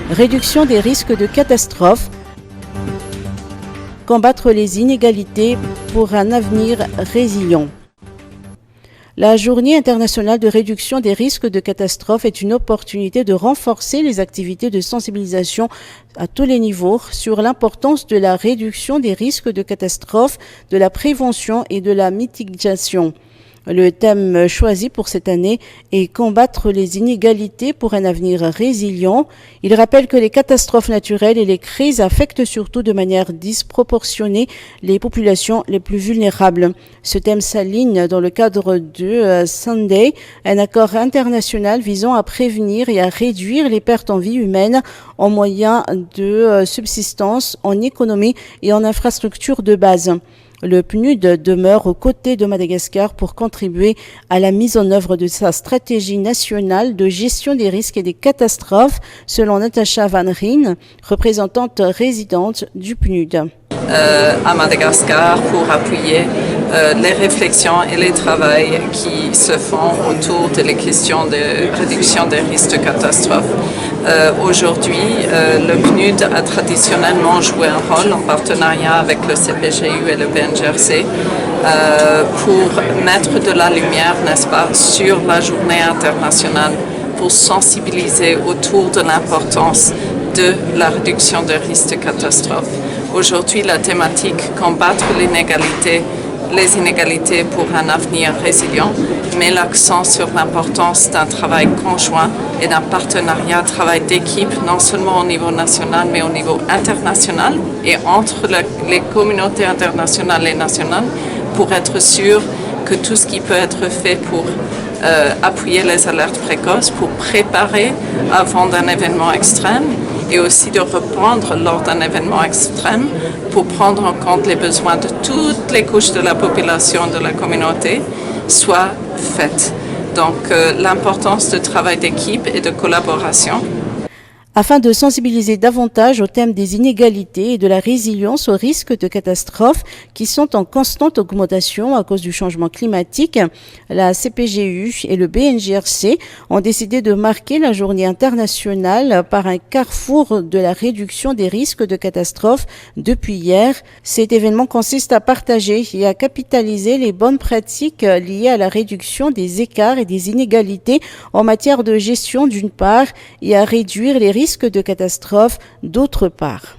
Réduction des risques de catastrophes. Combattre les inégalités pour un avenir résilient. La Journée internationale de réduction des risques de catastrophes est une opportunité de renforcer les activités de sensibilisation à tous les niveaux sur l'importance de la réduction des risques de catastrophes, de la prévention et de la mitigation. Le thème choisi pour cette année est combattre les inégalités pour un avenir résilient. Il rappelle que les catastrophes naturelles et les crises affectent surtout de manière disproportionnée les populations les plus vulnérables. Ce thème s'aligne dans le cadre de Sunday, un accord international visant à prévenir et à réduire les pertes en vie humaine en moyens de subsistance, en économie et en infrastructures de base. Le PNUD demeure aux côtés de Madagascar pour contribuer à la mise en œuvre de sa stratégie nationale de gestion des risques et des catastrophes, selon Natacha Van Rijn, représentante résidente du PNUD. À Madagascar pour appuyer les réflexions et les travaux qui se font autour de les questions de réduction des risques de catastrophes. Aujourd'hui, le PNUD a traditionnellement joué un rôle en partenariat avec le CPGU et le BNGRC pour mettre de la lumière, n'est-ce pas, sur la journée internationale pour sensibiliser autour de l'importance de la réduction des risques de catastrophes. Aujourd'hui, la thématique combattre les inégalités pour un avenir résilient met l'accent sur l'importance d'un travail conjoint et d'un partenariat, travail d'équipe, non seulement au niveau national, mais au niveau international et entre les communautés internationales et nationales pour être sûr que tout ce qui peut être fait pour appuyer les alertes précoces, pour préparer avant d'un événement extrême, et aussi de répondre lors d'un événement extrême pour prendre en compte les besoins de toutes les couches de la population, de la communauté, soit faite. Donc l'importance du travail d'équipe et de collaboration. Afin de sensibiliser davantage au thème des inégalités et de la résilience aux risques de catastrophes qui sont en constante augmentation à cause du changement climatique, la CPGU et le BNGRC ont décidé de marquer la journée internationale par un carrefour de la réduction des risques de catastrophes depuis hier. Cet événement consiste à partager et à capitaliser les bonnes pratiques liées à la réduction des écarts et des inégalités en matière de gestion d'une part et à réduire les risques de catastrophes d'autre part.